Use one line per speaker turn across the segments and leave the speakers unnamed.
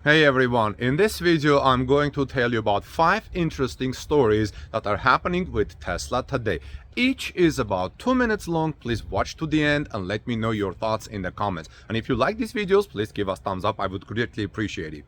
Hey everyone, in this video I'm going to tell you about 5 interesting stories that are happening with Tesla today. Each is about 2 minutes long. Please watch to the end and let me know your thoughts in the comments. And if you like these videos, please give us thumbs up, I would greatly appreciate it.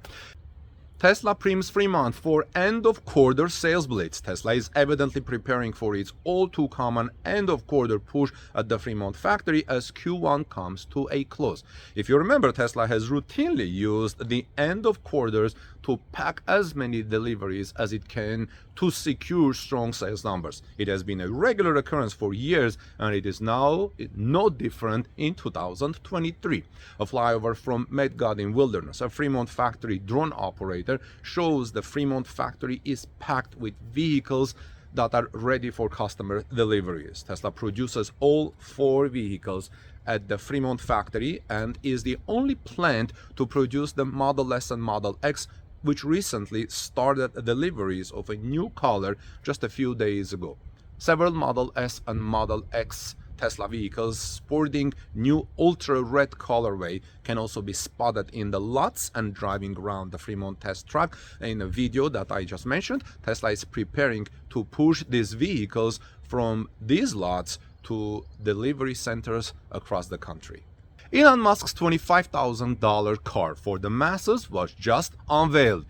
Tesla primes Fremont for end-of-quarter sales blitz. Tesla is evidently preparing for its all-too-common end-of-quarter push at the Fremont factory as Q1 comes to a close. If you remember, Tesla has routinely used the end of quarters to pack as many deliveries as it can to secure strong sales numbers. It has been a regular occurrence for years, and it is now no different in 2023. A flyover from Met Garden Wilderness, a Fremont Factory drone operator, shows the Fremont Factory is packed with vehicles that are ready for customer deliveries. Tesla produces all 4 vehicles at the Fremont Factory and is the only plant to produce the Model S and Model X, which recently started deliveries of a new color just a few days ago. Several Model S and Model X Tesla vehicles sporting new ultra red colorway can also be spotted in the lots and driving around the Fremont Test Track. In a video that I just mentioned, Tesla is preparing to push these vehicles from these lots to delivery centers across the country. Elon Musk's $25,000 car for the masses was just unveiled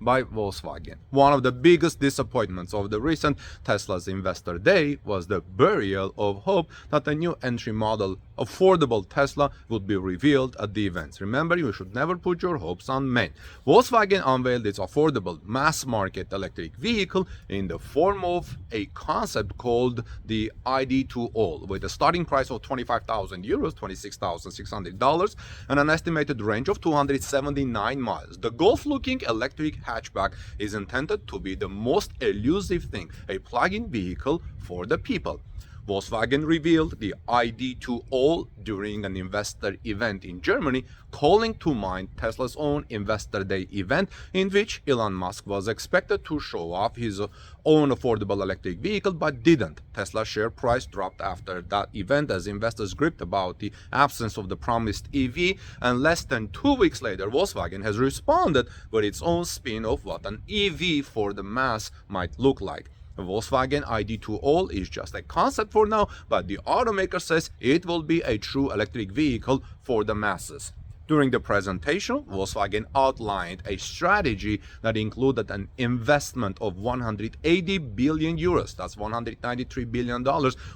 by Volkswagen. One of the biggest disappointments of the recent Tesla's Investor Day was the burial of hope that a new entry model affordable Tesla would be revealed at the events. Remember, you should never put your hopes on men. Volkswagen unveiled its affordable mass-market electric vehicle in the form of a concept called the ID2 All, with a starting price of 25,000 euros, $26,600, and an estimated range of 279 miles. The Golf-looking electric hatchback is intended to be the most elusive thing, a plug-in vehicle for the people. Volkswagen revealed the ID2 All during an investor event in Germany, calling to mind Tesla's own Investor Day event, in which Elon Musk was expected to show off his own affordable electric vehicle but didn't. Tesla's share price dropped after that event as investors gripped about the absence of the promised EV, and less than 2 weeks later, Volkswagen has responded with its own spin of what an EV for the mass might look like. The Volkswagen ID2 All is just a concept for now, but the automaker says it will be a true electric vehicle for the masses. During the presentation, Volkswagen outlined a strategy that included an investment of 180 billion euros, that's $193 billion,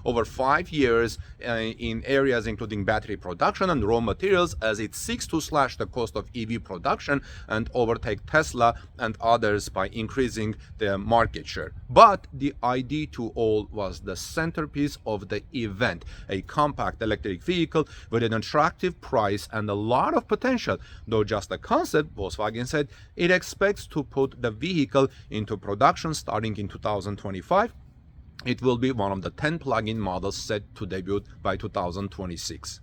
over 5 years in areas including battery production and raw materials, as it seeks to slash the cost of EV production and overtake Tesla and others by increasing their market share. But the ID2 All was the centerpiece of the event, a compact electric vehicle with an attractive price and a lot of potential. Though just a concept, Volkswagen said it expects to put the vehicle into production starting in 2025. It will be one of the 10 plug-in models set to debut by 2026.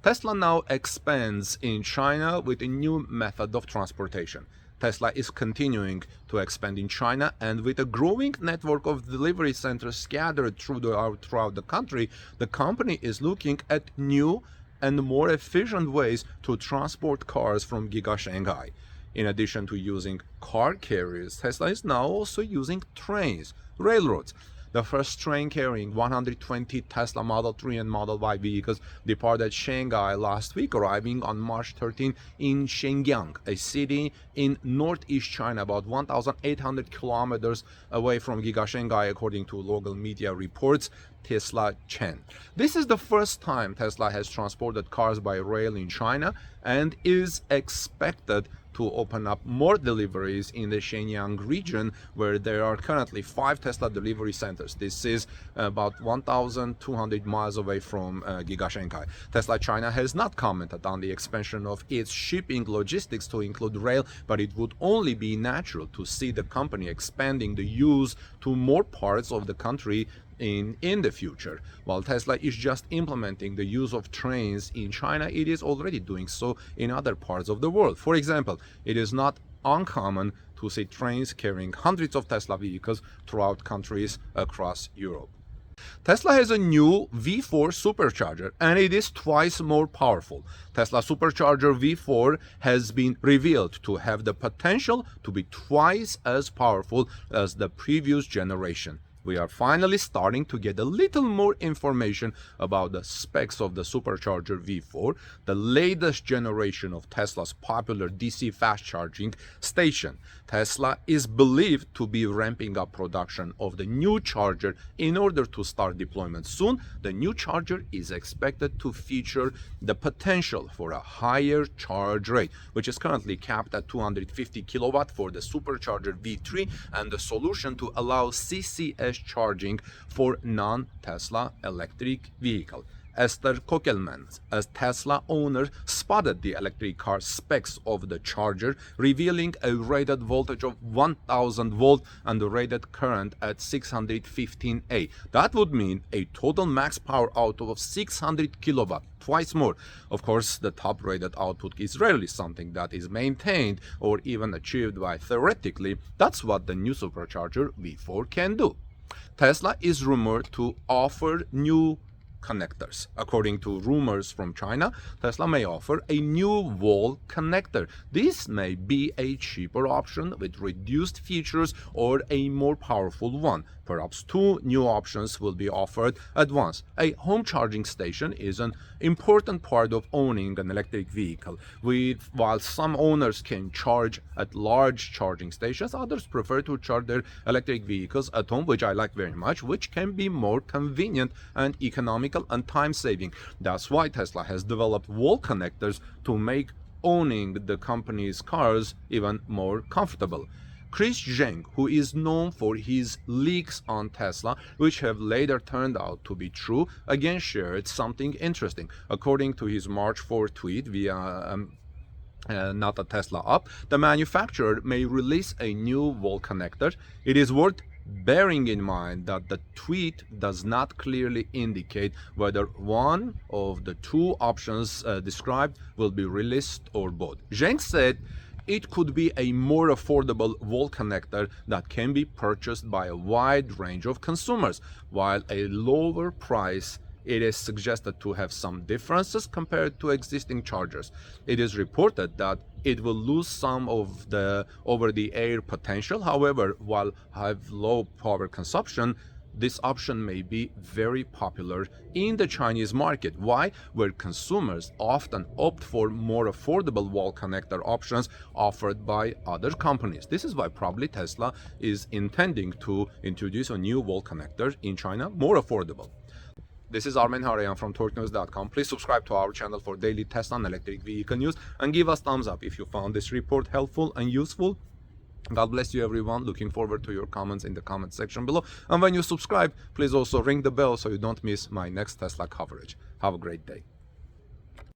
Tesla now expands in China with a new method of transportation. Tesla is continuing to expand in China, and with a growing network of delivery centers scattered throughout the country, the company is looking at new and more efficient ways to transport cars from Giga Shanghai. In addition to using car carriers, Tesla is now also using trains, railroads. The first train carrying 120 Tesla Model 3 and Model Y vehicles departed Shanghai last week, arriving on March 13 in Shenyang, a city in northeast China, about 1,800 kilometers away from Giga Shanghai, according to local media reports. Tesla Chen. This is the first time Tesla has transported cars by rail in China and is expected to open up more deliveries in the Shenyang region, where there are currently 5 Tesla delivery centers. This is about 1,200 miles away from Giga Shanghai. Tesla China has not commented on the expansion of its shipping logistics to include rail, but it would only be natural to see the company expanding the use to more parts of the country in the future. While Tesla is just implementing the use of trains in China, it is already doing so in other parts of the world. For example, it is not uncommon to see trains carrying hundreds of Tesla vehicles throughout countries across Europe. Tesla has a new V4 Supercharger and it is twice more powerful. Tesla Supercharger V4 has been revealed to have the potential to be twice as powerful as the previous generation. We are finally starting to get a little more information about the specs of the Supercharger V4, the latest generation of Tesla's popular DC fast charging station. Tesla is believed to be ramping up production of the new charger in order to start deployment soon. The new charger is expected to feature the potential for a higher charge rate, which is currently capped at 250 kilowatt for the Supercharger V3, and the solution to allow CCS charging for non-Tesla electric vehicle. Esther Kokelman, a Tesla owner, spotted the electric car specs of the charger, revealing a rated voltage of 1000 volt and a rated current at 615 A. That would mean a total max power output of 600 kilowatt, twice more. Of course, the top rated output is rarely something that is maintained or even achieved by theoretically. That's what the new Supercharger V4 can do. Tesla is rumored to offer new connectors. According to rumors from China, Tesla may offer a new wall connector. This may be a cheaper option with reduced features or a more powerful one. Perhaps two new options will be offered at once. A home charging station is an important part of owning an electric vehicle. While some owners can charge at large charging stations, others prefer to charge their electric vehicles at home, which I like very much, which can be more convenient and economical and time-saving. That's why Tesla has developed wall connectors to make owning the company's cars even more comfortable. Chris Zheng, who is known for his leaks on Tesla, which have later turned out to be true, again shared something interesting. According to his March 4 tweet via not a Tesla app, the manufacturer may release a new wall connector. It is worth bearing in mind that the tweet does not clearly indicate whether one of the two options described will be released or both. Zheng said it could be a more affordable wall connector that can be purchased by a wide range of consumers, while a lower price. It is suggested to have some differences compared to existing chargers. It is reported that it will lose some of the over-the-air potential. However, while have low power consumption, this option may be very popular in the Chinese market. Why? Where consumers often opt for more affordable wall connector options offered by other companies. This is why probably Tesla is intending to introduce a new wall connector in China, more affordable. This is Armen Harayan from TorqueNews.com. Please subscribe to our channel for daily Tesla and electric vehicle news and give us thumbs up if you found this report helpful and useful. God bless you everyone. Looking forward to your comments in the comment section below. And when you subscribe, please also ring the bell so you don't miss my next Tesla coverage. Have a great day.